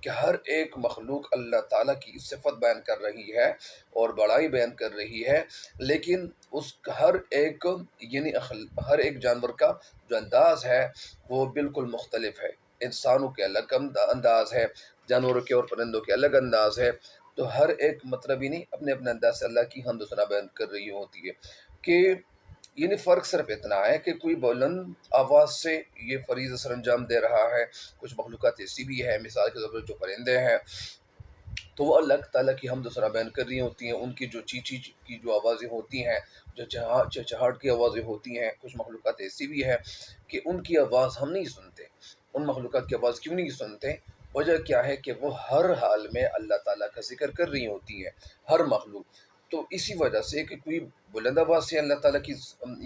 کہ ہر ایک مخلوق اللہ تعالیٰ کی صفت بیان کر رہی ہے اور بڑائی بیان کر رہی ہے، لیکن اس ہر ایک یعنی ہر ایک جانور کا جو انداز ہے وہ بالکل مختلف ہے۔ انسانوں کے الگ انداز ہے، جانوروں کے اور پرندوں کے الگ انداز ہے، تو ہر ایک مطلب یعنی اپنے اپنے انداز سے اللہ کی حمد و ثنا بیان کر رہی ہوتی ہے کہ یعنی فرق صرف اتنا ہے کہ کوئی بلند آواز سے یہ فریضہ سر انجام دے رہا ہے، کچھ مخلوقات ایسی بھی ہے، مثال کے طور پر جو پرندے ہیں تو وہ اللہ تعالیٰ کی حمد و ثنا بیان کر رہی ہوتی ہیں، ان کی جو چیچی کی جو آوازیں ہوتی ہیں، جو چہچہاٹ کی آوازیں ہوتی ہیں، کچھ مخلوقات ایسی بھی ہے کہ ان کی آواز ہم نہیں سنتے۔ ان مخلوقات کی آواز کیوں نہیں سنتے؟ وجہ کیا ہے کہ وہ ہر حال میں اللہ تعالیٰ کا ذکر کر رہی ہوتی ہیں، ہر مخلوق۔ تو اسی وجہ سے کہ کوئی بلند آواز سے اللہ تعالیٰ کی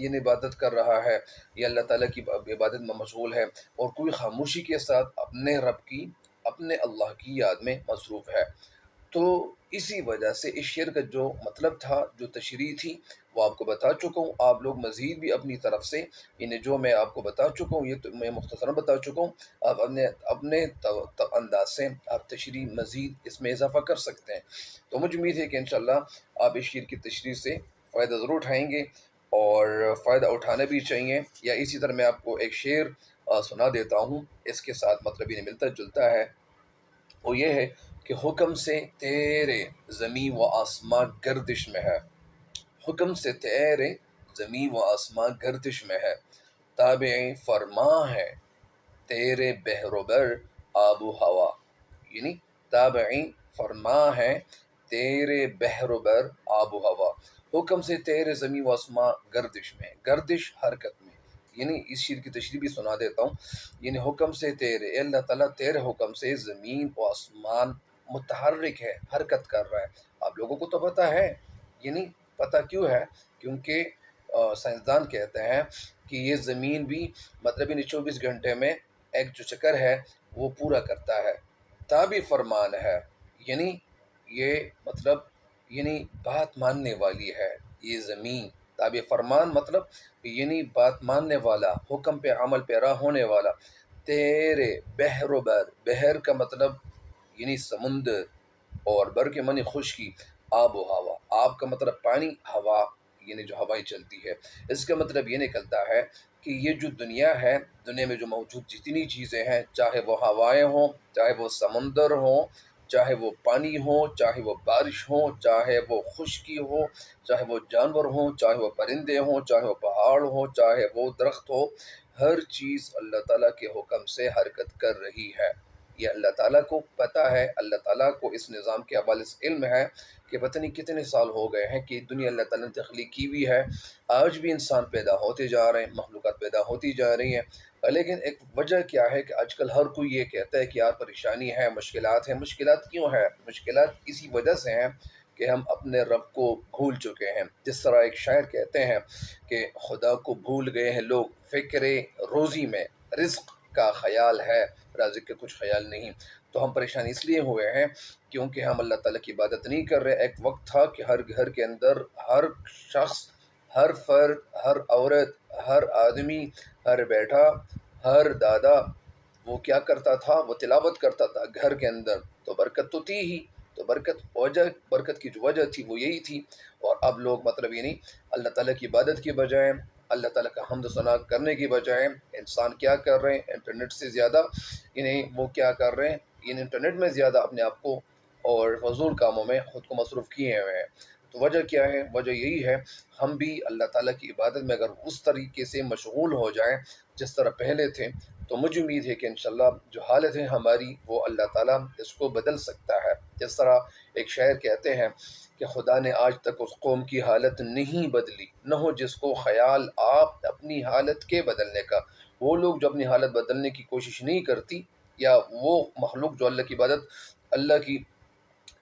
یہ عبادت کر رہا ہے یا اللہ تعالیٰ کی عبادت میں مشغول ہے، اور کوئی خاموشی کے ساتھ اپنے رب کی، اپنے اللہ کی یاد میں مصروف ہے۔ تو اسی وجہ سے اس شعر کا جو مطلب تھا، جو تشریح تھی، وہ آپ کو بتا چکا ہوں۔ آپ لوگ مزید بھی اپنی طرف سے یعنی جو میں آپ کو بتا چکا ہوں، یہ تو میں مختصراً بتا چکا ہوں، آپ اپنے انداز سے آپ تشریح مزید اس میں اضافہ کر سکتے ہیں۔ تو مجھے امید ہے کہ انشاءاللہ آپ اس شعر کی تشریح سے فائدہ ضرور اٹھائیں گے، اور فائدہ اٹھانا بھی چاہیے۔ یا اسی طرح میں آپ کو ایک شعر سنا دیتا ہوں، اس کے ساتھ مطلب یہ ملتا جلتا ہے۔ وہ یہ ہے کہ حکم سے تیرے زمین و آسمان گردش میں ہے، حکم سے تیرے زمین و آسمان گردش میں ہے، تابع فرما ہے تیرے بحر و بر آب و ہوا، یعنی تابع فرما ہے تیرے بحر و بر آب و ہوا، حکم سے تیرے زمین و آسمان گردش میں، گردش حرکت میں، یعنی اس شعر کی تشریح بھی سنا دیتا ہوں۔ یعنی حکم سے تیرے، اے اللہ تعالیٰ تیرے حکم سے زمین و آسمان متحرک ہے، حرکت کر رہا ہے۔ آپ لوگوں کو تو پتہ ہے، یعنی پتہ کیوں ہے؟ کیونکہ سائنسدان کہتے ہیں کہ یہ زمین بھی مطلب یعنی 24 گھنٹے میں ایک جو چکر ہے وہ پورا کرتا ہے، تابع فرمان ہے، یعنی یہ مطلب یعنی بات ماننے والی ہے یہ زمین۔ تابع فرمان مطلب یعنی بات ماننے والا، حکم پہ عمل پیرا ہونے والا۔ تیرے بحر و بر، بحر کا مطلب یعنی سمندر، اور بر کے معنی خشکی، آب و ہوا، آب کا مطلب پانی، ہوا یعنی جو ہوائیں چلتی ہے۔ اس کا مطلب یہ نکلتا ہے کہ یہ جو دنیا ہے، دنیا میں جو موجود جتنی چیزیں ہیں، چاہے وہ ہوائیں ہوں، چاہے وہ سمندر ہوں، چاہے وہ پانی ہو، چاہے وہ بارش ہو، چاہے وہ خشکی ہو، چاہے وہ جانور ہوں، چاہے وہ پرندے ہوں، چاہے وہ پہاڑ ہو، چاہے وہ درخت ہو، ہر چیز اللہ تعالیٰ کے حکم سے حرکت کر رہی ہے۔ یہ اللہ تعالیٰ کو پتہ ہے، اللہ تعالیٰ کو اس نظام کے حوالے سے علم ہے کہ پتہ نہیں کتنے سال ہو گئے ہیں کہ دنیا اللہ تعالیٰ نے تخلیق کی ہوئی ہے، آج بھی انسان پیدا ہوتے جا رہے ہیں، مخلوقات پیدا ہوتی جا رہی ہیں، لیکن ایک وجہ کیا ہے کہ آج کل ہر کوئی یہ کہتا ہے کہ یار پریشانی ہے، مشکلات ہیں۔ مشکلات کیوں ہے؟ مشکلات اسی وجہ سے ہیں کہ ہم اپنے رب کو بھول چکے ہیں۔ جس طرح ایک شاعر کہتے ہیں کہ خدا کو بھول گئے ہیں لوگ فکر روزی میں، رزق کا خیال ہے، رازق کا کچھ خیال نہیں۔ تو ہم پریشان اس لیے ہوئے ہیں کیونکہ ہم اللہ تعالیٰ کی عبادت نہیں کر رہے۔ ایک وقت تھا کہ ہر گھر کے اندر ہر شخص، ہر فرد، ہر عورت، ہر آدمی، ہر بیٹا، ہر دادا، وہ کیا کرتا تھا؟ وہ تلاوت کرتا تھا گھر کے اندر، تو برکت تو تھی ہی۔ تو برکت کی جو وجہ تھی وہ یہی تھی۔ اور اب لوگ مطلب یعنی اللہ تعالیٰ کی عبادت کی بجائے، اللہ تعالیٰ کا حمد و ثنا کرنے کی بجائے، انسان کیا کر رہے ہیں؟ انٹرنیٹ سے زیادہ یعنی وہ کیا کر رہے ہیں؟ یعنی انٹرنیٹ میں زیادہ اپنے آپ کو اور فضول کاموں میں خود کو مصروف کیے ہوئے ہیں۔ تو وجہ کیا ہے؟ وجہ یہی ہے، ہم بھی اللہ تعالیٰ کی عبادت میں اگر اس طریقے سے مشغول ہو جائیں جس طرح پہلے تھے، تو مجھے امید ہے کہ انشاءاللہ جو حالت ہے ہماری وہ اللہ تعالیٰ اس کو بدل سکتا ہے۔ جس طرح ایک شاعر کہتے ہیں کہ خدا نے آج تک اس قوم کی حالت نہیں بدلی، نہ ہو جس کو خیال آپ اپنی حالت کے بدلنے کا۔ وہ لوگ جو اپنی حالت بدلنے کی کوشش نہیں کرتی، یا وہ مخلوق جو اللہ کی عبادت، اللہ کی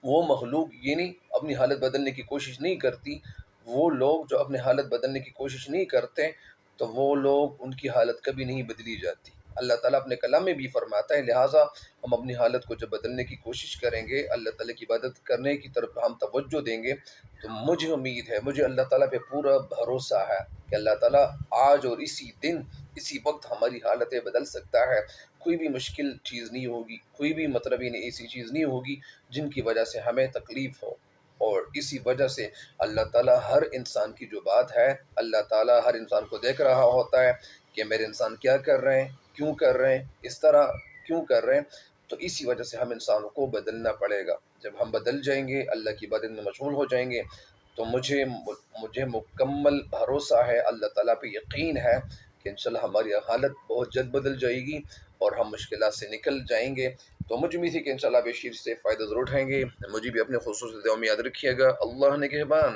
وہ مخلوق یعنی اپنی حالت بدلنے کی کوشش نہیں کرتی، وہ لوگ جو اپنی حالت بدلنے کی کوشش نہیں کرتے، تو وہ لوگ ان کی حالت کبھی نہیں بدلی جاتی۔ اللہ تعالیٰ اپنے کلام میں بھی فرماتا ہے، لہٰذا ہم اپنی حالت کو جب بدلنے کی کوشش کریں گے، اللہ تعالیٰ کی عبادت کرنے کی طرف ہم توجہ دیں گے، تو مجھے امید ہے، مجھے اللہ تعالیٰ پہ پورا بھروسہ ہے کہ اللہ تعالیٰ آج اور اسی دن اسی وقت ہماری حالتیں بدل سکتا ہے. کوئی بھی مشکل چیز نہیں ہوگی، کوئی بھی مطلب ہی نہیں ایسی چیز نہیں ہوگی جن کی وجہ سے ہمیں تکلیف ہو. اور اسی وجہ سے اللہ تعالیٰ ہر انسان کی جو بات ہے، اللہ تعالیٰ ہر انسان کو دیکھ رہا ہوتا ہے کہ میرے انسان کیا کر رہے ہیں، کیوں کر رہے ہیں، اس طرح کیوں کر رہے ہیں. تو اسی وجہ سے ہم انسانوں کو بدلنا پڑے گا. جب ہم بدل جائیں گے، اللہ کی عبادت میں مشغول ہو جائیں گے، تو مجھے مکمل بھروسہ ہے، اللہ تعالیٰ پہ یقین ہے کہ انشاءاللہ ہماری حالت بہت جلد بدل جائے گی اور ہم مشکلات سے نکل جائیں گے. تو مجھ امید ہے کہ انشاءاللہ آپ اس چیز سے فائدہ ضرور اٹھائیں گے. مجھے بھی اپنے خصوصی دعاؤں میں یاد رکھیے گا. اللہ نگہبان.